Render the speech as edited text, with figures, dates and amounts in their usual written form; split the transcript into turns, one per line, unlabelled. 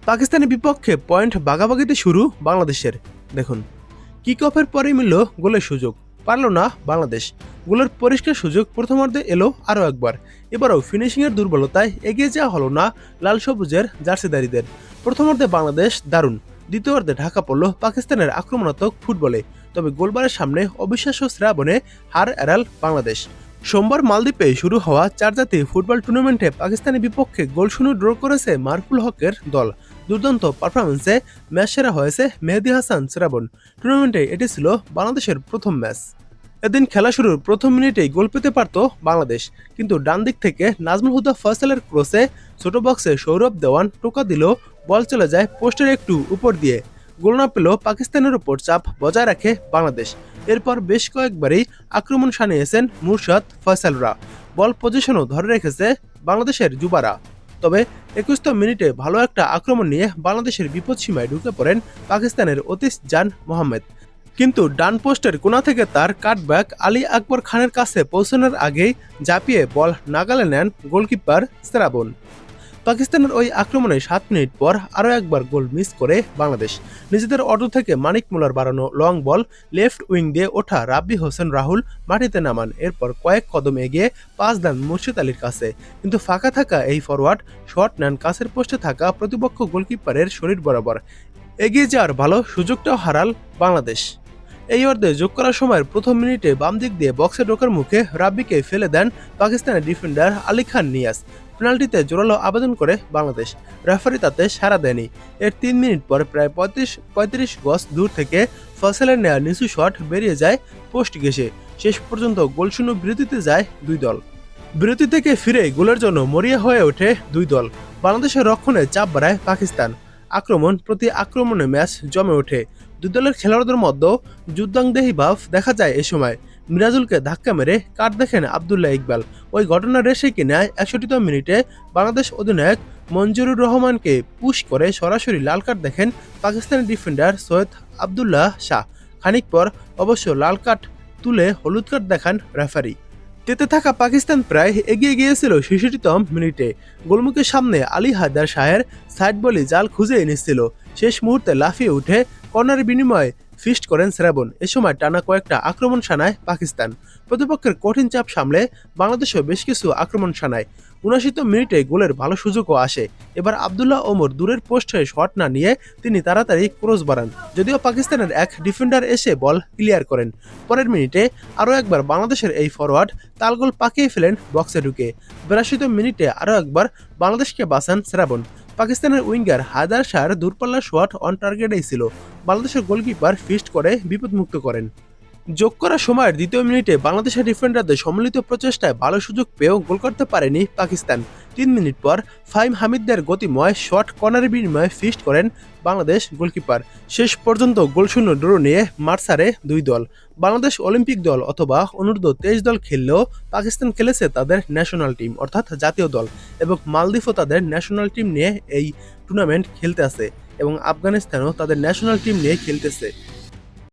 পাকিস্তানের বিপক্ষে পয়েন্ট ভাগাভাগিতে শুরু বাংলাদেশের। দেখুন, কিক অফের পরেই মিলল গোলের সুযোগ, পারল না বাংলাদেশ। গোলের পরিষ্কার সুযোগ প্রথমার্ধে এলো আরও একবার। এবারও ফিনিশিংয়ের দুর্বলতায় এগিয়ে যাওয়া হলো না লাল সবুজের জার্সিদারিদের। প্রথমার্ধে বাংলাদেশ দারুণ, দ্বিতীয়ার্ধে ঢাকা পড়ল পাকিস্তানের আক্রমণাত্মক ফুটবলে। তবে গোলবারের সামনে অবিশ্বাস্য শ্রাবণে হার এড়াল বাংলাদেশ। সোমবার মালদ্বীপে শুরু হওয়া চার জাতীয় ফুটবল টুর্নামেন্টে পাকিস্তানের বিপক্ষে গোলশূন্য ড্র করেছে মারফুল হকের দল। দুর্দান্ত পারফরমেন্সে ম্যাচ সেরা হয়েছে মেহেদী হাসান শ্রাবণ। টুর্নামেন্টে এটি ছিল বাংলাদেশের প্রথম ম্যাচ। এদিন খেলা শুরুর প্রথম মিনিটেই গোল পেতে পারত বাংলাদেশ, কিন্তু ডান দিক থেকে নাজমুল হুদা ফয়সালের ক্রসে ছোট বক্সে সৌরভ দেওয়ান টোকা দিল, বল চলে যায় পোস্টের একটু উপর দিয়ে। গোল না পেলেও পাকিস্তানের উপর চাপ বজায় রাখে বাংলাদেশ। এরপর বেশ কয়েকবারই আক্রমণ সানিয়েছেন মুরশাদ ফয়সালরা। বল পজিশনও ধরে রেখেছে বাংলাদেশের যুবারা। তবে 21তম মিনিটে ভালো একটা আক্রমণ নিয়ে বাংলাদেশের বিপদসীমায় ঢুকে পড়েন পাকিস্তানের অতীশ জান মোহাম্মদ। কিন্তু ডান পোস্টের কোণা থেকে তার কাটব্যাক আলী আকবর খানের কাছে পৌঁছানোর আগেই ঝাঁপিয়ে বল নাগালে নেন গোলকিপার শ্রাবণ। পাকিস্তানের ওই আক্রমণে 7 মিনিট পর আরও একবার গোল মিস করে বাংলাদেশ। নিজেদের অর্ধ থেকে মানিক মুলার বাড়ানো লং বল লেফট উইং দিয়ে ওঠা রাব্বি হোসেন রাহুল মাটিতে নামান। এরপর কয়েক কদম এগিয়ে পাস দেন মুর্শিদ আলীর কাছে, কিন্তু ফাঁকা থাকা এই ফরওয়ার্ড শট নেন কাছের পোস্টে থাকা প্রতিপক্ষ গোলকিপারের শরীর বরাবর। এগিয়ে যাওয়ার ভালো সুযোগটাও হারাল বাংলাদেশ। এই অর্ধে যোগ করার সময়ের প্রথম মিনিটে বাম দিক দিয়ে বক্সে ঢোকার মুখে রাব্বিকে ফেলে দেন পাকিস্তানের ডিফেন্ডার আলী খান নিয়াজ। পেনাল্টিতে জোরালো আবেদন করে বাংলাদেশ, রেফারি তাতে সাড়া দেয়নি। এর 3 মিনিট পর প্রায় 35 গজ দূর থেকে ফয়সালের নেয়া নিচু শট বেরিয়ে যায় পোস্ট ঘেঁষে। শেষ পর্যন্ত গোলশূন্য বিরতিতে যায় দুই দল। বিরতি থেকে ফিরে গোলের জন্য মরিয়া হয়ে ওঠে দুই দল। বাংলাদেশের রক্ষণে চাপ বাড়ায় পাকিস্তান। আক্রমণ প্রতি আক্রমণে ম্যাচ জমে ওঠে। দুই দলের খেলোয়াড়দের মধ্যে যুদ্ধাংদেহী ভাব দেখা যায় এ সময়। মিরাজুলকে ধাক্কা মেরে কাট দেখেন আবদুল্লাহ ইকবাল। ওই ঘটনার রেশে কিনে 61তম মিনিটে বাংলাদেশ অধিনায়ক মঞ্জুরুর রহমানকে পুশ করে সরাসরি লাল কার্ড দেখেন পাকিস্তানি ডিফেন্ডার সৈয়দ আবদুল্লাহ শাহ। খানিক পর অবশ্য লাল কার্ড তুলে হলুদ কার্ড দেখান রেফারি। তেতে থাকা পাকিস্তান প্রায় এগিয়ে গিয়েছিল 66তম মিনিটে। গোলমুখের সামনে আলী হায়দার শাহের সাইড বলি জাল খুঁজে এনেছিল। শেষ মুহূর্তে লাফিয়ে উঠে কর্নারের বিনিময়ে ফিস্ট করেন শ্রাবণ। এ সময় টানা কয়েকটা আক্রমণ শানায় পাকিস্তান। প্রতিপক্ষের কঠিন চাপ সামলে বাংলাদেশও বেশ কিছু আক্রমণ শানায়। 79তম মিনিটে গোলের ভালো সুযোগও আসে। এবার আবদুল্লাহ ওমর দূরের পোস্টে শট না নিয়ে তিনি তাড়াতাড়ি ক্রস বাড়ান, যদিও পাকিস্তানের এক ডিফেন্ডার এসে বল ক্লিয়ার করেন। পরের মিনিটে আরও একবার বাংলাদেশের এই ফরওয়ার্ড তালগোল পাকিয়ে ফেলেন বক্সে ঢুকে। 82তম মিনিটে আরও একবার বাংলাদেশকে বাঁচান শ্রাবণ। পাকিস্তানের উইঙ্গার হায়দার শাহর দূরপাল্লার শট অন টার্গেটেই ছিল। বাংলাদেশের গোলকিপার ফিস্ট করে বিপদমুক্ত করেন। যোগ করার সময়ের দ্বিতীয় মিনিটে বাংলাদেশের ডিফেন্ডারদের সম্মিলিত প্রচেষ্টায় ভালো সুযোগ পেয়েও গোল করতে পারেনি পাকিস্তান। 3 মিনিট পর ফাহিম হামিদদের গতিময় শট কর্নারের বিনিময়ে ফিস্ট করেন বাংলাদেশ গোলকিপার। শেষ পর্যন্ত গোলশূন্য ড্র নিয়ে মাঠ ছাড়ে দুই দল। বাংলাদেশ অলিম্পিক দল অথবা অনূর্ধ্ব 23 দল খেললেও পাকিস্তান খেলেছে তাদের ন্যাশনাল টিম অর্থাৎ জাতীয় দল, এবং মালদ্বীপও তাদের ন্যাশনাল টিম নিয়ে এই টুর্নামেন্ট খেলতে আছে, এবং আফগানিস্তানও তাদের ন্যাশনাল টিম নিয়ে খেলতেছে।